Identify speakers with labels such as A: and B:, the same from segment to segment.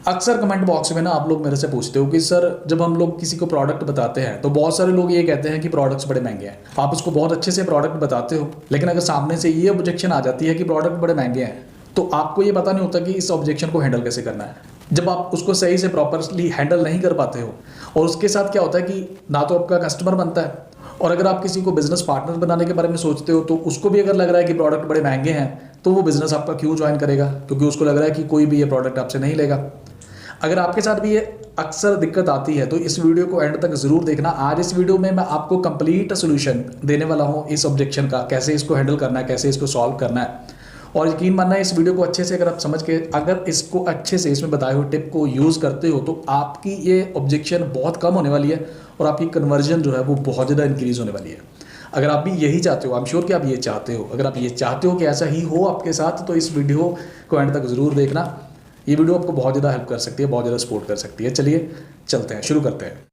A: अक्सर comment box में ना आप लोग मेरे से पूछते हो कि सर जब हम लोग किसी को प्रोडक्ट बताते हैं तो बहुत सारे लोग ये कहते हैं कि प्रोडक्ट्स बड़े महंगे हैं। आप उसको बहुत अच्छे से प्रोडक्ट बताते हो, लेकिन अगर सामने से ये ऑब्जेक्शन आ जाती है कि प्रोडक्ट बड़े महंगे हैं, तो आपको ये पता नहीं होता कि इस ऑब्जेक्शन को हैंडल कैसे करना है। जब आप उसको सही से प्रॉपरली हैंडल नहीं कर पाते हो, और उसके साथ क्या होता है कि ना तो आपका कस्टमर बनता है, और अगर आप किसी को बिजनेस पार्टनर बनाने के बारे में सोचते हो तो उसको भी अगर लग रहा है कि प्रोडक्ट बड़े महंगे हैं तो वो बिजनेस आपका क्यों ज्वाइन करेगा, क्योंकि उसको लग रहा है कि कोई भी ये प्रोडक्ट आपसे नहीं लेगा। अगर आपके साथ भी ये अक्सर दिक्कत आती है तो इस वीडियो को एंड तक जरूर देखना। आज इस वीडियो में मैं आपको कंप्लीट सोल्यूशन देने वाला हूँ इस ऑब्जेक्शन का, कैसे इसको हैंडल करना है, कैसे इसको सॉल्व करना है। और यकीन मानना है इस वीडियो को अच्छे से अगर आप समझ के अगर इसको अच्छे से इसमें बताए हुए टिप को यूज़ करते हो तो आपकी ये ऑब्जेक्शन बहुत कम होने वाली है और आपकी कन्वर्जन जो है वो बहुत ज़्यादा इंक्रीज होने वाली है। अगर आप भी यही चाहते हो, आई एम श्योर कि आप ये चाहते हो, अगर आप ये चाहते हो कि ऐसा ही हो आपके साथ तो इस वीडियो को एंड तक ज़रूर देखना। ये वीडियो आपको बहुत ज़्यादा हेल्प कर सकती है, बहुत ज़्यादा सपोर्ट कर सकती है। चलिए चलते हैं, शुरू करते हैं।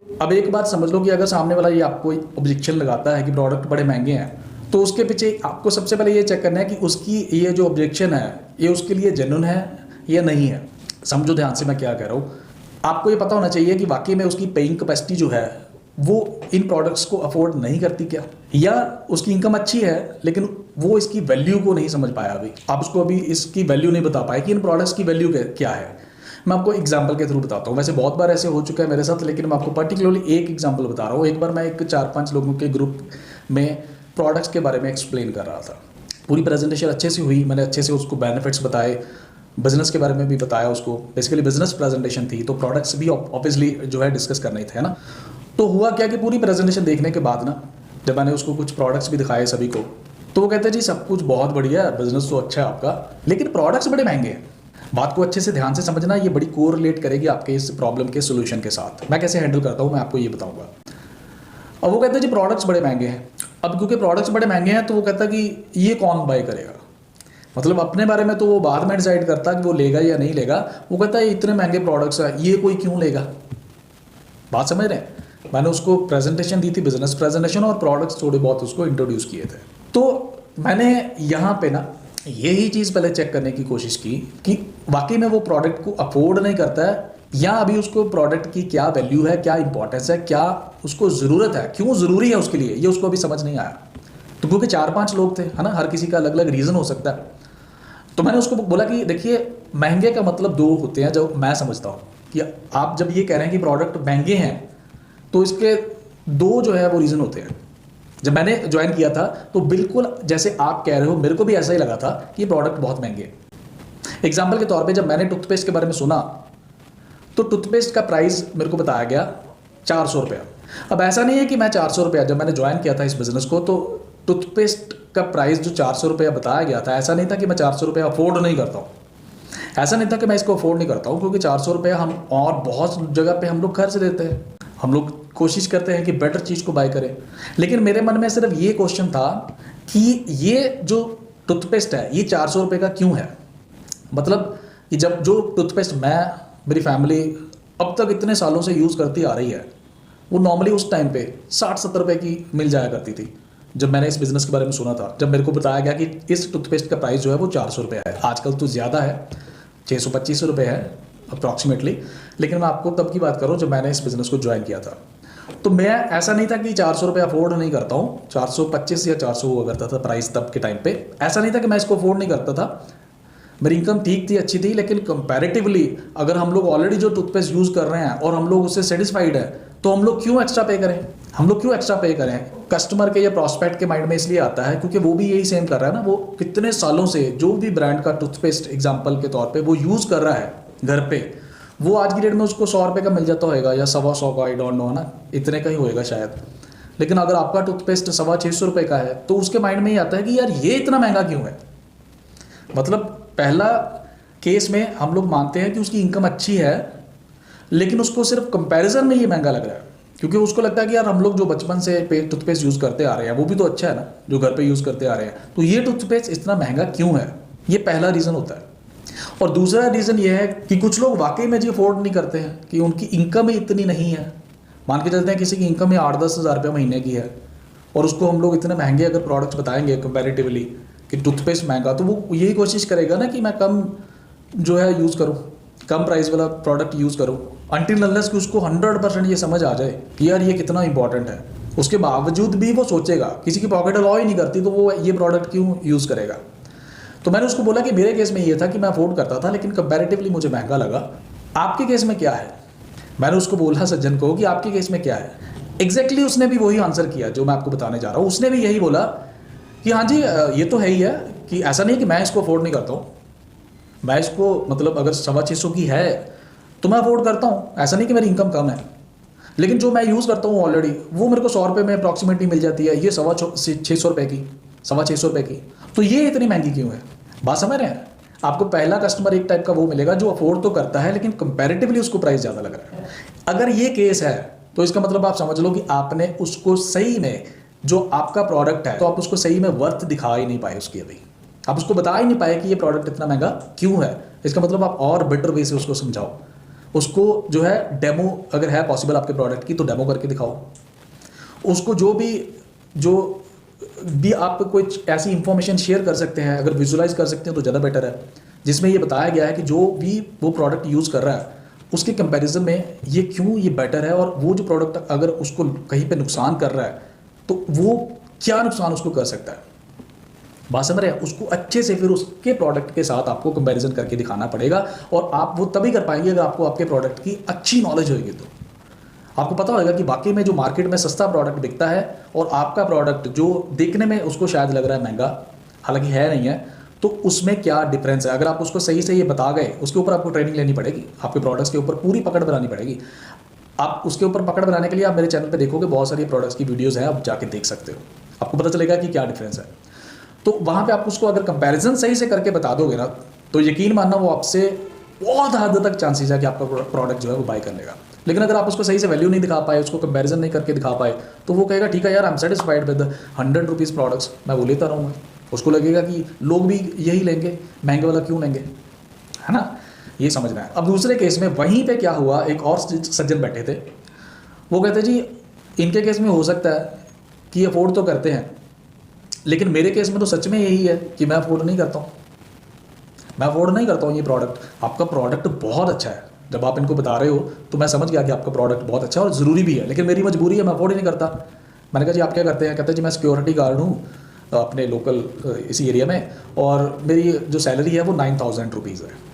A: अब एक बात समझ लो कि अगर सामने वाला ये आपको ऑब्जेक्शन लगाता है कि प्रोडक्ट बड़े महंगे हैं तो उसके पीछे आपको सबसे पहले ये चेक करना है कि उसकी ये जो ऑब्जेक्शन है ये उसके लिए जेन्युइन है या नहीं है। समझो ध्यान से मैं क्या कह रहा हूँ। आपको ये पता होना चाहिए कि वाकई में उसकी पेइंग कैपेसिटी जो है वो इन प्रोडक्ट्स को अफोर्ड नहीं करती क्या, या उसकी इनकम अच्छी है लेकिन वो इसकी वैल्यू को नहीं समझ पाया। अभी आप उसको अभी इसकी वैल्यू नहीं बता पाए कि इन प्रोडक्ट्स की वैल्यू क्या है। मैं आपको एग्जांपल के थ्रू बताता हूँ। वैसे बहुत बार ऐसे हो चुका है मेरे साथ, लेकिन मैं आपको पर्टिकुलरली एक एग्जांपल बता रहा हूँ। एक बार मैं एक 4-5 लोगों के ग्रुप में प्रोडक्ट्स के बारे में एक्सप्लेन कर रहा था। पूरी प्रेजेंटेशन अच्छे से हुई, मैंने अच्छे से उसको बेनिफिट्स बताए, बिजनेस के बारे में भी बताया उसको। बेसिकली बिजनेस प्रेजेंटेशन थी तो प्रोडक्ट्स भी ऑब्वियसली जो है डिस्कस करने थे, है ना। तो हुआ क्या कि पूरी प्रेजेंटेशन देखने के बाद ना जब मैंने उसको कुछ प्रोडक्ट्स भी दिखाए सभी को, तो वो कहते हैं जी सब कुछ बहुत बढ़िया है, बिजनेस तो अच्छा है आपका, लेकिन प्रोडक्ट्स बड़े महंगे हैं। बात को अच्छे से ध्यान से समझना, ये बड़ी कोरिलेट करेगी आपके इस प्रॉब्लम के सोल्यूशन के साथ। मैं कैसे हैंडल करता हूँ मैं आपको ये बताऊंगा। अब वो कहते हैं जी प्रोडक्ट्स बड़े महंगे हैं। अब क्योंकि प्रोडक्ट्स बड़े महंगे हैं तो वो कहता है कि ये कौन बाय करेगा। मतलब अपने बारे में तो वो बाद में डिसाइड करता है कि वो लेगा या नहीं लेगा। वो कहता है इतने महंगे प्रोडक्ट्स है, ये कोई क्यों लेगा। बात समझ रहे हैं। मैंने उसको प्रेजेंटेशन दी थी, बिजनेस प्रेजेंटेशन, और प्रोडक्ट्स थोड़े बहुत उसको इंट्रोड्यूस किए थे। तो मैंने यहाँ पे ना यही चीज़ पहले चेक करने की कोशिश की कि वाकई में वो प्रोडक्ट को अफोर्ड नहीं करता है, या अभी उसको प्रोडक्ट की क्या वैल्यू है, क्या इंपॉर्टेंस है, क्या उसको ज़रूरत है, क्यों ज़रूरी है उसके लिए, ये उसको अभी समझ नहीं आया। तो क्योंकि 4-5 लोग थे, है ना, हर किसी का अलग अलग रीज़न हो सकता है। तो मैंने उसको बोला कि देखिए महंगे का मतलब 2 होते हैं जो मैं समझता हूँ कि आप जब ये कह रहे हैं कि प्रोडक्ट महंगे हैं तो इसके 2 जो है वो रीज़न होते हैं। जब मैंने ज्वाइन किया था तो बिल्कुल जैसे आप कह रहे हो मेरे को भी ऐसा ही लगा था कि ये प्रोडक्ट बहुत महंगे। एग्जाम्पल के तौर पे जब मैंने टूथपेस्ट के बारे में सुना तो टूथपेस्ट का प्राइस मेरे को बताया गया 400 रुपया। अब ऐसा नहीं है कि मैं 400 रुपया, जब मैंने ज्वाइन किया था इस बिज़नेस को तो टूथपेस्ट का प्राइस जो 400 रुपया बताया गया था, ऐसा नहीं था कि मैं 400 रुपया अफोर्ड नहीं करता हूँ। ऐसा नहीं था कि मैं इसको अफोर्ड नहीं करता हूँ, क्योंकि 400 रुपया हम और बहुत जगह पे हम लोग खर्च देते हैं। हम लोग कोशिश करते हैं कि बेटर चीज़ को बाय करें। लेकिन मेरे मन में सिर्फ ये क्वेश्चन था कि ये जो टूथपेस्ट है ये 400 रुपये का क्यों है। मतलब कि जब जो टूथपेस्ट मैं, मेरी फैमिली अब तक इतने सालों से यूज़ करती आ रही है, वो नॉर्मली उस टाइम पे 60-70 रुपये की मिल जाया करती थी। जब मैंने इस बिज़नेस के बारे में सुना था, जब मेरे को बताया गया कि इस टूथपेस्ट का प्राइस जो है वो 400 रुपये है। आजकल तो ज़्यादा है, 625 रुपये है अप्रॉक्सीमेटली, लेकिन मैं आपको तब की बात करूँ जब मैंने इस बिज़नेस को ज्वाइन किया था। तो मैं ऐसा नहीं था कि 400 रुपये अफोर्ड नहीं करता हूँ, 425 या 400 हुआ करता था प्राइस तब के टाइम पे। ऐसा नहीं था कि मैं इसको अफोर्ड नहीं करता था, मेरी इनकम ठीक थी, अच्छी थी, लेकिन कंपैरेटिवली अगर हम लोग ऑलरेडी जो टूथपेस्ट यूज़ कर रहे हैं और हम लोग उससे सेटिस्फाइड है तो हम लोग क्यों एक्स्ट्रा पे करें। हम लोग क्यों एक्स्ट्रा पे करें। कस्टमर के या प्रॉस्पेक्ट के माइंड में इसलिए आता है क्योंकि वो भी यही सेम कर रहा है ना। वो कितने सालों से जो भी ब्रांड का टूथपेस्ट एग्जाम्पल के तौर पर वो यूज़ कर रहा है घर पर, वो आज की डेट में उसको 100 रुपये का मिल जाता होगा या 125 का, आई डोंट नो, है ना, इतने का ही होएगा शायद। लेकिन अगर आपका टूथपेस्ट 650 रुपये का है तो उसके माइंड में ही आता है कि यार ये इतना महंगा क्यों है। मतलब पहला केस में हम लोग मानते हैं कि उसकी इनकम अच्छी है, लेकिन उसको सिर्फ कंपैरिजन में ये महंगा लग रहा है, क्योंकि उसको लगता है कि यार हम लोग जो बचपन से टूथपेस्ट यूज़ करते आ रहे हैं वो भी तो अच्छा है ना, जो घर पे यूज़ करते आ रहे हैं, तो ये टूथपेस्ट इतना महंगा क्यों है। ये पहला रीज़न होता है। और दूसरा रीज़न ये है कि कुछ लोग वाकई में जी अफोर्ड नहीं करते हैं, कि उनकी इनकम ही इतनी नहीं है। मान के चलते हैं किसी की इनकम ही 8-10 हज़ार रुपये महीने की है और उसको हम लोग इतने महंगे अगर प्रोडक्ट्स बताएंगे कंपैरेटिवली कि टूथपेस्ट महंगा, तो वो यही कोशिश करेगा ना कि मैं कम जो है यूज़ करूँ, कम प्राइस वाला प्रोडक्ट यूज़ करूँ, अनटिल अनलेस कि उसको 100% ये समझ आ जाए कि यार ये कितना इंपॉर्टेंट है। उसके बावजूद भी वो सोचेगा, किसी की पॉकेट अलाउ ही नहीं करती तो वो ये प्रोडक्ट क्यों यूज़ करेगा। तो मैंने उसको बोला कि मेरे केस में ये था कि मैं अफोर्ड करता था लेकिन कंपैरेटिवली मुझे महंगा लगा, आपके केस में क्या है। मैंने उसको बोला सज्जन को कि आपके केस में क्या है। एग्जैक्टली उसने भी वही आंसर किया जो मैं आपको बताने जा रहा हूँ। उसने भी यही बोला कि हाँ जी ये तो है ही है, कि ऐसा नहीं कि मैं इसको अफोर्ड नहीं करता हूँ, मैं इसको मतलब अगर 650 की है तो मैं अफोर्ड करता हूँ, ऐसा नहीं कि मेरी इनकम कम है, लेकिन जो मैं यूज़ करता हूँ ऑलरेडी वो मेरे को 100 रुपये में अप्रॉक्सीमेटली मिल जाती है, ये 650 रुपये की, 650 रुपये की, तो ये इतनी महंगी क्यों है। बात समझ रहे हैं। आपको पहला कस्टमर एक टाइप का वो मिलेगा जो अफोर्ड तो करता है लेकिन कंपैरेटिवली उसको प्राइस ज़्यादा लग रहा है। अगर ये केस है तो इसका मतलब आप समझ लो कि आपने उसको सही में, जो आपका प्रोडक्ट है तो आप उसको सही में वर्थ दिखा ही नहीं पाए उसकी, अभी आप उसको बता ही नहीं पाए कि ये प्रोडक्ट इतना महंगा क्यों है। इसका मतलब आप और बेटर वे से उसको समझाओ, उसको जो है डेमो अगर है पॉसिबल आपके प्रोडक्ट की तो डेमो करके दिखाओ उसको। जो भी आप कोई ऐसी इंफॉर्मेशन शेयर कर सकते हैं, अगर विजुलाइज कर सकते हैं तो ज़्यादा बेटर है, जिसमें ये बताया गया है कि जो भी वो प्रोडक्ट यूज़ कर रहा है उसके कंपैरिजन में ये क्यों ये बेटर है, और वो जो प्रोडक्ट अगर उसको कहीं पे नुकसान कर रहा है तो वो क्या नुकसान उसको कर सकता है। बात समझ रहे हैं। उसको अच्छे से फिर उसके प्रोडक्ट के साथ आपको कंपैरिजन करके दिखाना पड़ेगा, और आप वो तभी कर पाएंगे अगर आपको आपके प्रोडक्ट की अच्छी नॉलेज होगी। तो आपको पता होगा कि वाकई में जो मार्केट में सस्ता प्रोडक्ट बिकता है और आपका प्रोडक्ट जो देखने में उसको शायद लग रहा है महंगा, हालांकि है नहीं है, तो उसमें क्या डिफरेंस है। अगर आप उसको सही से ये बता गए, उसके ऊपर आपको ट्रेनिंग लेनी पड़ेगी, आपके प्रोडक्ट्स के ऊपर पूरी पकड़ बनानी पड़ेगी। आप उसके ऊपर पकड़ बनाने के लिए आप मेरे चैनल पे देखोगे बहुत सारी प्रोडक्ट्स की वीडियोस हैं, आप जाके देख सकते हो, आपको पता चलेगा कि क्या डिफरेंस है। तो वहाँ पे आप उसको अगर कंपैरिजन सही से करके बता दोगे ना, तो यकीन मानना वो आपसे बहुत हद तक चांसेस है कि आपका प्रोडक्ट जो है वो बाय कर लेगा। लेकिन अगर आप उसको सही से वैल्यू नहीं दिखा पाए, उसको कंपैरिजन नहीं करके दिखा पाए, तो वो कहेगा ठीक है यार I am satisfied with 100 rupees products, मैं वो लेता रहूँगा। उसको लगेगा कि लोग भी यही लेंगे, महंगे वाला क्यों लेंगे, है ना। ये समझना है। अब दूसरे केस में वहीं पे क्या हुआ, एक और सज्जन बैठे थे, वो कहते जी इनके केस में हो सकता है कि अफोर्ड तो करते हैं, लेकिन मेरे केस में तो सच में यही है कि मैं अफोर्ड नहीं करता हूँ, मैं अफोर्ड नहीं करता हूँ ये प्रोडक्ट। आपका प्रोडक्ट बहुत अच्छा है, जब आप इनको बता रहे हो तो मैं समझ गया कि आपका प्रोडक्ट बहुत अच्छा है और ज़रूरी भी है, लेकिन मेरी मजबूरी है, मैं अफोर्ड ही नहीं करता। मैंने कहा जी आप क्या करते हैं। कहते हैं जी मैं सिक्योरिटी गार्ड हूँ अपने लोकल इसी एरिया में, और मेरी जो सैलरी है वो 9,000 रुपीज़ है।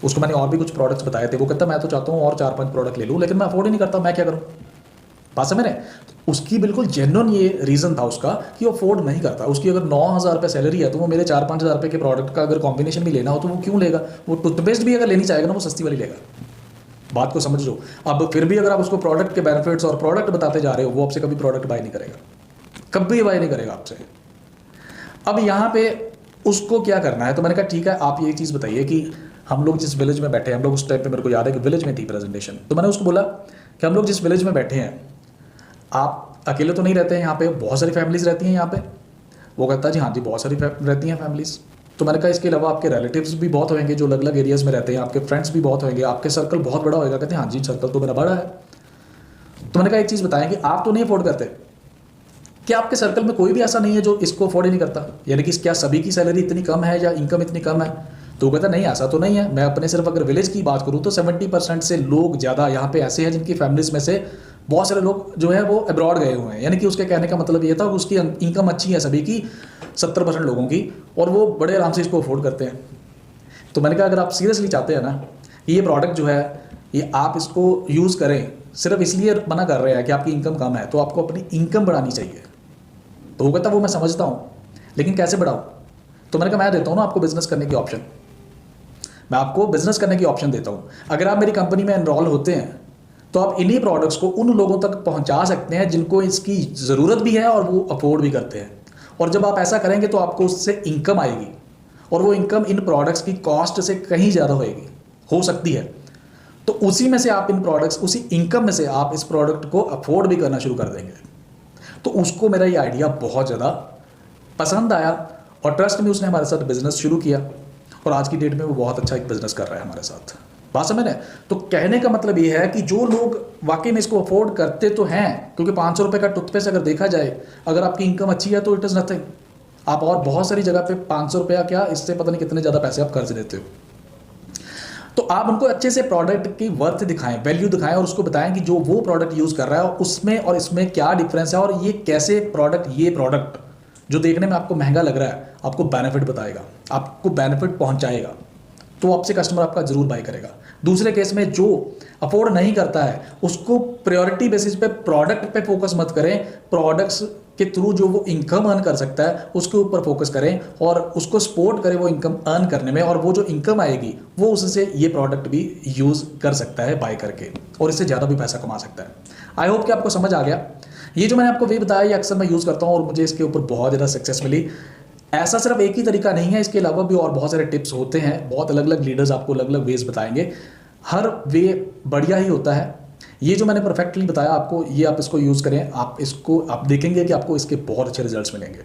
A: उसको मैंने और भी कुछ प्रोडक्ट्स बताए थे, वो कहता मैं तो चाहता हूँ और 4-5 प्रोडक्ट ले लूँ, लेकिन मैं अफोर्ड ही नहीं करता, मैं क्या करूँ। बात समझ रहे हैं। उसकी बिल्कुल जेन्युइन ये रीज़न था उसका कि वो अफोर्ड नहीं करता। उसकी अगर 9,000 रुपये सैलरी है तो वो मेरे 4-5 हज़ार रुपये के प्रोडक्ट का अगर कॉम्बिनेशन भी लेना हो तो वो क्यों लेगा। वो टूथपेस्ट भी अगर लेनी चाहेगा ना वो सस्ती वाली लेगा। बात को समझ लो। अब फिर भी अगर आप उसको प्रोडक्ट के बेनिफिट्स और प्रोडक्ट बताते जा रहे हो, वो आपसे कभी प्रोडक्ट बाय नहीं करेगा, कभी बाय नहीं करेगा आपसे। अब यहाँ पे उसको क्या करना है, तो मैंने कहा ठीक है आप ये चीज़ बताइए कि हम लोग जिस विलेज में बैठे हैं, हम लोग उस टाइम पे मेरे को याद है कि विलेज में थी प्रेजेंटेशन, तो मैंने उसको बोला कि हम लोग जिस विलेज में बैठे हैं आप अकेले तो नहीं रहते हैं, यहाँ पे बहुत सारी फैमिलीज़ रहती हैं यहाँ पे। वो कहता है जी हाँ जी बहुत सारी रहती हैं फैमिलीज़। तो मैंने कहा इसके अलावा आपके रिलेटिव्स भी बहुत होंगे जो अलग अलग एरियाज़ में रहते हैं, आपके फ्रेंड्स भी बहुत होंगे, आपके सर्कल बहुत बड़ा होगा। कहते हैं हाँ जी सर्कल तो मेरा बड़ा है। तो मैंने कहा एक चीज़ बताएं कि आप तो नहीं अफोर्ड करते, क्या आपके सर्कल में कोई भी ऐसा नहीं है जो इसको अफोर्ड ही नहीं करता, यानी कि क्या सभी की सैलरी इतनी कम है या इनकम इतनी कम है। तो कहता नहीं ऐसा तो नहीं है, मैं अपने सिर्फ अगर विलेज की बात करूँ तो 70% से लोग ज़्यादा यहाँ पे ऐसे हैं जिनकी फैमिलीज़ में से बहुत सारे लोग जो है वो अब्रॉड गए हुए हैं। यानी कि उसके कहने का मतलब ये था कि उसकी इनकम अच्छी है सभी की, 70% लोगों की, और वो बड़े आराम से इसको अफोर्ड करते हैं। तो मैंने कहा अगर आप सीरियसली चाहते हैं ना कि ये प्रोडक्ट जो है ये आप इसको यूज़ करें, सिर्फ इसलिए मना कर रहे हैं कि आपकी इनकम कम है, तो आपको अपनी इनकम बढ़ानी चाहिए। तो वो कहता वो मैं समझता हूँ, लेकिन कैसे बढ़ाऊँ। तो मैंने कहा मैं देता हूँ ना आपको बिजनेस करने की ऑप्शन, मैं आपको बिजनेस करने की ऑप्शन देता हूँ। अगर आप मेरी कंपनी में एनरोल होते हैं तो आप इन्हीं प्रोडक्ट्स को उन लोगों तक पहुँचा सकते हैं जिनको इसकी ज़रूरत भी है और वो अफोर्ड भी करते हैं। और जब आप ऐसा करेंगे तो आपको उससे इनकम आएगी, और वो इनकम इन प्रोडक्ट्स की कॉस्ट से कहीं ज़्यादा होएगी, हो सकती है। तो उसी में से आप इन प्रोडक्ट्स, उसी इनकम में से आप इस प्रोडक्ट को अफोर्ड भी करना शुरू कर देंगे। तो उसको मेरा ये आइडिया बहुत ज़्यादा पसंद आया, और ट्रस्ट में उसने हमारे साथ बिजनेस शुरू किया, और आज की डेट में वो बहुत अच्छा एक बिजनेस कर रहा है हमारे साथ। बात समझ रहे हैं। तो कहने का मतलब ये है कि जो लोग वाकई में इसको अफोर्ड करते तो हैं, क्योंकि 500 रुपये का टूथपेस्ट अगर देखा जाए, अगर आपकी इनकम अच्छी है तो इट इज़ नथिंग। आप और बहुत सारी जगह पे 500 रुपया क्या, इससे पता नहीं कितने ज़्यादा पैसे आप खर्च देते हो। तो आप उनको अच्छे से प्रोडक्ट की वर्थ दिखाएं, वैल्यू दिखाएं और उसको बताएं कि जो वो प्रोडक्ट यूज़ कर रहा है उसमें और इसमें क्या डिफरेंस है, और ये कैसे ये प्रोडक्ट जो देखने में आपको महंगा लग रहा है आपको बेनिफिट बताएगा, आपको बेनिफिट पहुंचाएगा, तो आपसे कस्टमर आपका जरूर बाय करेगा। दूसरे केस में जो अफोर्ड नहीं करता है उसको प्रायोरिटी बेसिस पे प्रोडक्ट पे फोकस मत करें, प्रोडक्ट्स के थ्रू जो वो इनकम अर्न कर सकता है उसके ऊपर फोकस करें और उसको सपोर्ट करें वो इनकम अर्न करने में, और वो जो इनकम आएगी वो उससे ये प्रोडक्ट भी यूज़ कर सकता है बाय करके, और इससे ज़्यादा भी पैसा कमा सकता है। आई होप कि आपको समझ आ गया। ये जो मैंने आपको वे बताया ये अक्सर मैं यूज़ करता हूँ और मुझे इसके ऊपर बहुत ज़्यादा सक्सेस मिली। ऐसा सिर्फ एक ही तरीका नहीं है, इसके अलावा भी और बहुत सारे टिप्स होते हैं, बहुत अलग अलग लीडर्स आपको अलग अलग वेज बताएंगे, हर वे बढ़िया ही होता है। ये जो मैंने परफेक्टली बताया आपको, ये आप इसको यूज़ करें, आप देखेंगे कि आपको इसके बहुत अच्छे रिजल्ट्स मिलेंगे।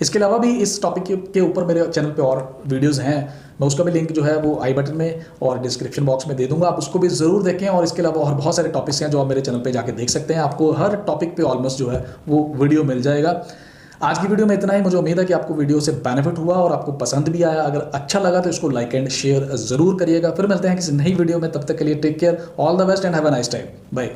A: इसके अलावा भी इस टॉपिक के ऊपर मेरे चैनल पे और वीडियोस हैं, मैं उसका भी लिंक जो है वो आई बटन में और डिस्क्रिप्शन बॉक्स में दे दूंगा, आप उसको भी ज़रूर देखें। और इसके अलावा और बहुत सारे टॉपिक्स हैं जो आप मेरे चैनल पे जाके देख सकते हैं, आपको हर टॉपिक पे ऑलमोस्ट जो है वो वीडियो मिल जाएगा। आज की वीडियो में इतना ही। मुझे उम्मीद है कि आपको वीडियो से बेनिफिट हुआ और आपको पसंद भी आया। अगर अच्छा लगा तो इसको लाइक एंड शेयर ज़रूर करिएगा। फिर मिलते हैं किसी नई वीडियो में, तब तक के लिए take care, all the best and have a nice time, bye.